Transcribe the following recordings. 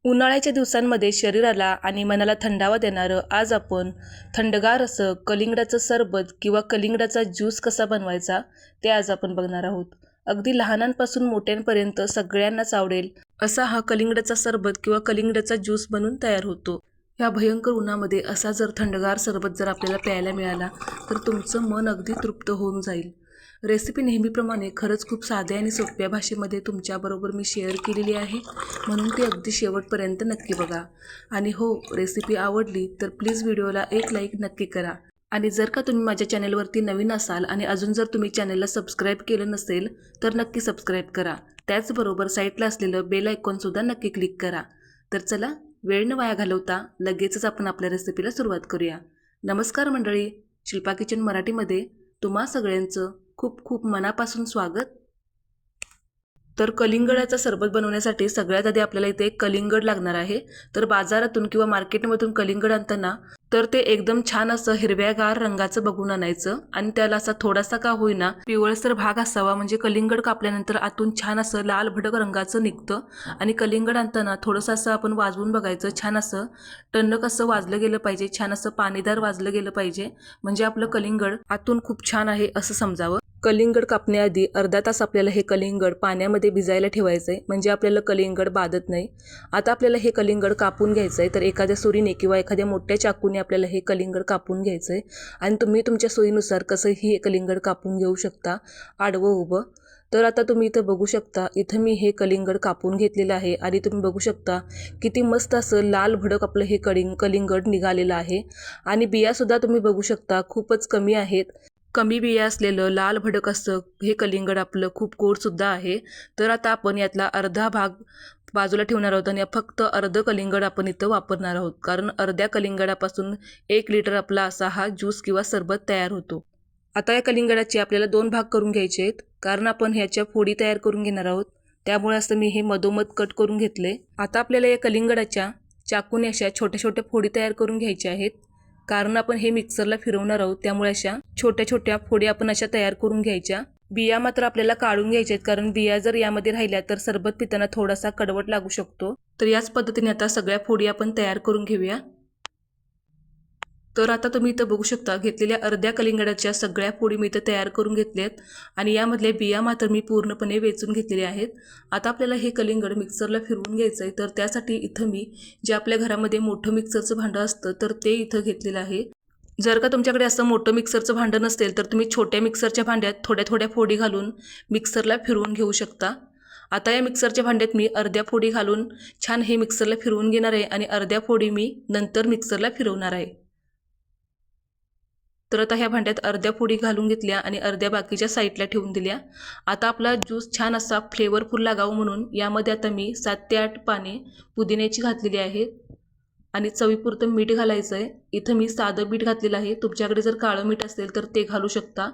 उन्हाळ्याच्या दिवसांमध्ये शरीराला आणि मनाला थंडावा देणारं आज आपण थंडगार असं कलिंगडाचं सरबत किंवा कलिंगडाचा ज्यूस कसा बनवायचा ते आज आपण बघणार आहोत. अगदी लहानांपासून मोठ्यांपर्यंत सगळ्यांनाच आवडेल असा हा कलिंगडाचा सरबत किंवा कलिंगडाचा ज्यूस बनून तयार होतो. या भयंकर उन्हामध्ये असा जर थंडगार सरबत जर आपल्याला प्यायला मिळाला तर तुमचं मन अगदी तृप्त होऊन जाईल. रेसिपी नेहमीप्रमाणे खरंच खूप साध्या आणि सोप्या भाषेमध्ये तुमच्याबरोबर मी शेअर केलेली आहे, म्हणून ती अगदी शेवटपर्यंत नक्की बघा. आणि हो, रेसिपी आवडली तर प्लीज व्हिडिओला एक लाईक नक्की करा. आणि जर का तुम्ही माझ्या चॅनलवरती नवीन असाल आणि अजून जर तुम्ही चॅनलला सबस्क्राईब केलं नसेल तर नक्की सबस्क्राईब करा. त्याचबरोबर साईडला असलेलं बेल आयकॉनसुद्धा नक्की क्लिक करा. तर चला, वेळ न वाया घालवता लगेचच आपण आपल्या रेसिपीला सुरुवात करूया. नमस्कार मंडळी, शिल्पा किचन मराठीमध्ये तुम्हा सगळ्यांचं खूप खूप मनापासून स्वागत. तर कलिंगडाचा सरबत बनवण्यासाठी सगळ्यात आधी आपल्याला इथे एक कलिंगड लागणार आहे. तर बाजारातून किंवा मार्केटमधून कलिंगड आणताना तर ते एकदम छान असं हिरव्यागार रंगाचं बघून आणायचं आणि त्याला असा थोडासा का होईना पिवळसर भाग असावा, म्हणजे कलिंगड कापल्यानंतर आतून छान असं लाल भडक रंगाचं निघतं. आणि कलिंगड आणताना थोडंसं असं आपण वाजवून बघायचं, छान असं टणक असं वाजलं गेलं पाहिजे, छान असं पाणीदार वाजलं गेलं पाहिजे, म्हणजे आपलं कलिंगड आतून खूप छान आहे असं समजावं. कलिंगड कापण्याआधी अर्धा तास आपल्याला हे कलिंगड पाण्यामध्ये भिजायला ठेवायचं आहे, म्हणजे आपल्याला कलिंगड बाधत नाही. आता आपल्याला हे कलिंगड कापून घ्यायचं आहे. तर एखाद्या सुरीने किंवा एखाद्या मोठ्या चाकूने आपल्याला हे कलिंगड कापून घ्यायचं आहे. आणि तुम्ही तुमच्या सोयीनुसार कसंही हे कलिंगड कापून घेऊ शकता, आडवं उभं. तर आता तुम्ही इथं बघू शकता, इथं मी हे कलिंगड कापून घेतलेलं आहे. आणि तुम्ही बघू शकता किती मस्त असं लाल भडक आपलं हे कलिंगड निघालेलं आहे. आणि बियासुद्धा तुम्ही बघू शकता खूपच कमी आहेत. कमी बिया असलेलं लाल भडक असं हे कलिंगड आपलं खूप गोडसुद्धा आहे. तर आता आपण यातला अर्धा भाग बाजूला ठेवणार आहोत आणि फक्त अर्धं कलिंगड आपण इथं वापरणार आहोत, कारण अर्ध्या कलिंगडापासून 1 लिटर आपला असा हा ज्यूस किंवा सरबत तयार होतो. आता या कलिंगडाचे आपल्याला 2 भाग करून घ्यायचे आहेत, कारण आपण ह्याच्या फोडी तयार करून घेणार आहोत. त्यामुळे असं मी हे मधोमध कट करून घेतले. आता आपल्याला या कलिंगडाच्या चाकूने अशा छोट्या छोट्या फोडी तयार करून घ्यायच्या आहेत, कारण आपण हे मिक्सरला फिरवणार आहोत. त्यामुळे अशा छोट्या छोट्या फोडी आपण अशा तयार करून घ्यायच्या. बिया मात्र आपल्याला काढून घ्यायच्या आहेत, कारण बिया जर यामध्ये राहिल्या तर सरबत पिताना थोडासा कडवट लागू शकतो. तर याच पद्धतीने आता सगळ्या फोडी आपण तयार करून घेऊया. तर आता तुम्ही इथं बघू शकता, घेतलेल्या अर्ध्या कलिंगडाच्या सगळ्या फोडी मी इथं तयार करून घेतल्यात आणि यामधले बिया मात्र मी पूर्णपणे वेचून घेतलेले आहेत. आता आपल्याला हे कलिंगड मिक्सरला फिरवून घ्यायचं आहे. तर त्यासाठी इथं मी जे आपल्या घरामध्ये मोठं मिक्सरचं भांडं असतं तर ते इथं घेतलेलं आहे. जर का तुमच्याकडे असं मोठं मिक्सरचं भांडं नसेल तर तुम्ही छोट्या मिक्सरच्या भांड्यात थोड्या थोड्या फोडी घालून मिक्सरला फिरवून घेऊ शकता. आता या मिक्सरच्या भांड्यात मी अर्ध्या फोडी घालून छान हे मिक्सरला फिरवून घेणार आहे आणि अर्ध्या फोडी मी नंतर मिक्सरला फिरवणार आहे. तर आता ह्या भांड्यात अर्ध्या फोडी घालून घेतल्या आणि अर्ध्या बाकीच्या साईडला ठेवून दिल्या. आता आपला ज्यूस छान असा फ्लेवरफुल लागावं म्हणून यामध्ये आता मी 7 ते 8 पाने पुदिन्याची घातलेली आहेत आणि चवीपुरतं मीठ घालायचं आहे. इथं मी साधं मीठ घातलेलं आहे, तुमच्याकडे जर काळं मीठ असेल तर ते घालू शकता.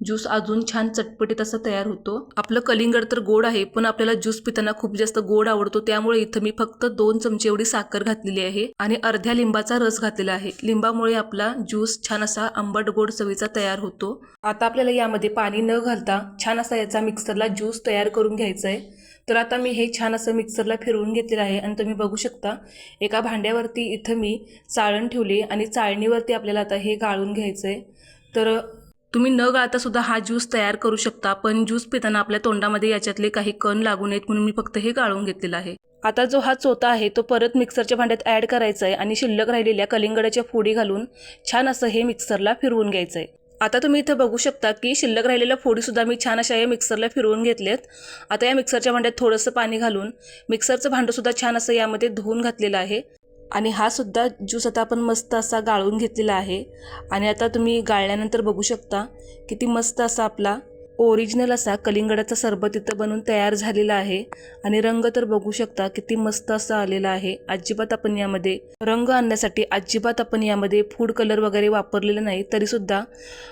ज्यूस अजून छान चटपटीत असा तयार होतो. आपलं कलिंगड तर गोड आहे, पण आपल्याला ज्यूस पिताना खूप जास्त गोड आवडतो, त्यामुळे इथं मी फक्त 2 चमचे एवढी साखर घातलेली आहे आणि अर्ध्या लिंबाचा रस घातलेला आहे. लिंबामुळे आपला ज्यूस छान असा आंबट गोड चवीचा तयार होतो. आता आपल्याला यामध्ये पाणी न घालता छान असा याचा मिक्सरला ज्यूस तयार करून घ्यायचा आहे. तर आता मी हे छान असं मिक्सरला फिरवून घेतलेलं आहे आणि तुम्ही बघू शकता एका भांड्यावरती इथं मी चाळण ठेवली आणि चाळणीवरती आपल्याला आता हे गाळून घ्यायचं आहे. तर तुम्ही न गाळता सुद्धा हा ज्यूस तयार करू शकता, पण ज्यूस पिताना आपल्या तोंडामध्ये याच्यातले काही कण लागू नयेत म्हणून मी फक्त हे गाळून घेतलेलं आहे. आता जो हा चोथा आहे तो परत मिक्सरच्या भांड्यात ॲड करायचा आहे आणि शिल्लक राहिलेल्या कलिंगडाच्या फोडी घालून छान असं हे मिक्सरला फिरवून घ्यायचं आहे. आता तुम्ही इथं बघू शकता की शिल्लक राहिलेल्या फोडीसुद्धा मी छान अशा या मिक्सरला फिरवून घेतलेत. आता या मिक्सरच्या भांड्यात थोडंसं पाणी घालून मिक्सरचं भांडंसुद्धा छान असं यामध्ये धुवून घातलेलं आहे आणि हा सुद्धा ज्यूस आता आपण मस्त असा गाळून घेतलेला आहे. आणि आता तुम्ही गाळल्यानंतर बघू शकता किती मस्त असा आपला ओरिजिनल असा कलिंगडाचा सरबत इथं बनवून तयार झालेला आहे. आणि रंग तर बघू शकता किती मस्त असा आलेला आहे. अजिबात आपण यामध्ये रंग आणण्यासाठी अजिबात आपण यामध्ये फूड कलर वगैरे वापरलेला नाही, तरीसुद्धा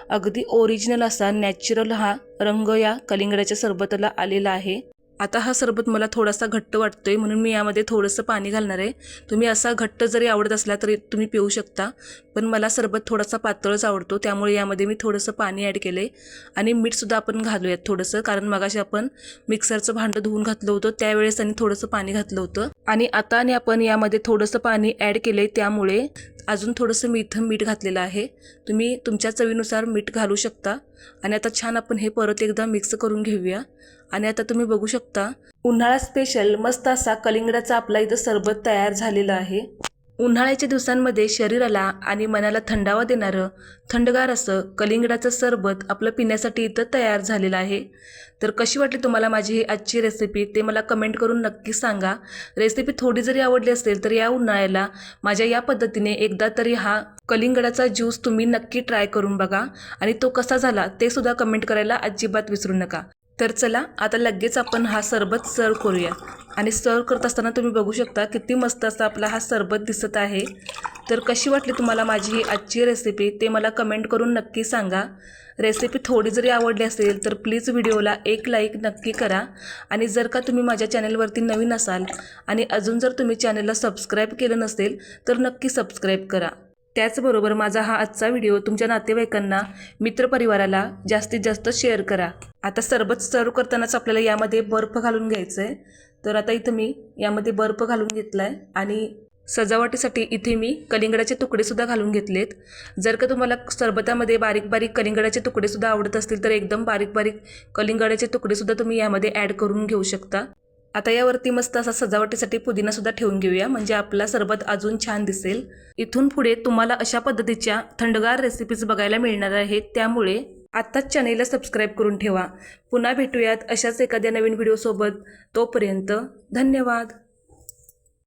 अगदी ओरिजिनल असा नॅचरल हा रंग या कलिंगडाच्या सरबताला आलेला आहे. आता हा सरबत मला थोडासा घट्ट वाटतोय म्हणून मी यामध्ये थोडंसं पाणी घालणार आहे. तुम्ही असा घट्ट जरी आवडत असला तरी तुम्ही पिऊ शकता, पण मला सरबत थोडासा पातळच आवडतो, त्यामुळे यामध्ये मी थोडंसं पाणी ॲड केलं आहे. आणि मीठसुद्धा आपण घालूयात थोडंसं, कारण मगाशी आपण मिक्सरचं भांडं धुवून घातलं होतं त्यावेळेस आणि थोडंसं पाणी घातलं होतं. आणि आता आपण यामध्ये थोडंसं पाणी ॲड केलं आहे, त्यामुळे अजून थोडंसं मीठ घातलेलं आहे. तुम्ही तुमच्या चवीनुसार मीठ घालू शकता. आणि आता छान आपण हे परत एकदा मिक्स करून घेऊया. आणि आता तुम्ही बघू शकता उन्हाळा स्पेशल मस्त असा कलिंगडाचा आपला इथं सरबत तयार झालेला आहे. उन्हाळ्याच्या दिवसांमध्ये शरीराला आणि मनाला थंडावा देणारं थंडगार असं कलिंगडाचं सरबत आपलं पिण्यासाठी इथं तयार झालेलं आहे. तर कशी वाटली तुम्हाला माझी ही आजची रेसिपी ते मला कमेंट करून नक्की सांगा. रेसिपी थोडी जरी आवडली असेल तर या उन्हाळ्याला माझ्या या पद्धतीने एकदा तरी हा कलिंगडाचा ज्यूस तुम्ही नक्की ट्राय करून बघा आणि तो कसा झाला ते सुद्धा कमेंट करायला अजिबात विसरू नका. तर चला आता लगेच आपण हा सरबत सर्व करूया. आणि सर्व करत असताना तुम्ही बघू शकता किती मस्त असा आपला हा सरबत दिसत आहे. तर कशी वाटली तुम्हाला माझी ही आजची रेसिपी ते मला कमेंट करून नक्की सांगा. रेसिपी थोडी जरी आवडली असेल तर प्लीज व्हिडिओला एक लाईक नक्की करा. आणि जर का तुम्ही माझ्या चॅनलवरती नवीन असाल आणि अजून जर तुम्ही चॅनलला सबस्क्राईब केलं नसेल तर नक्की सबस्क्राईब करा. त्याचबरोबर माझा हा आजचा व्हिडिओ तुमच्या नातेवाईकांना मित्रपरिवाराला जास्तीत जास्त शेअर करा. आता सरबत सर्व करतानाच आपल्याला यामध्ये बर्फ घालून घ्यायचं आहे. तर आता इथं मी यामध्ये बर्फ घालून घेतला आहे आणि सजावटीसाठी इथे मी कलिंगडाचे तुकडेसुद्धा घालून घेतलेत. जर का तुम्हाला सरबतामध्ये बारीक बारीक कलिंगडाचे तुकडेसुद्धा आवडत असतील तर एकदम बारीक बारीक कलिंगडाचे तुकडेसुद्धा तुम्ही यामध्ये ॲड करून घेऊ शकता. आता यावरती मस्त असा सजावटीसाठी पुदिनासुद्धा ठेवून घेऊया, म्हणजे आपला सरबत अजून छान दिसेल. इथून पुढे तुम्हाला अशा पद्धतीच्या थंडगार रेसिपीज बघायला मिळणार आहेत, त्यामुळे आत्ताच चॅनेलला सबस्क्राईब करून ठेवा. पुन्हा भेटूयात अशाच एखाद्या नवीन व्हिडिओसोबत. तोपर्यंत धन्यवाद.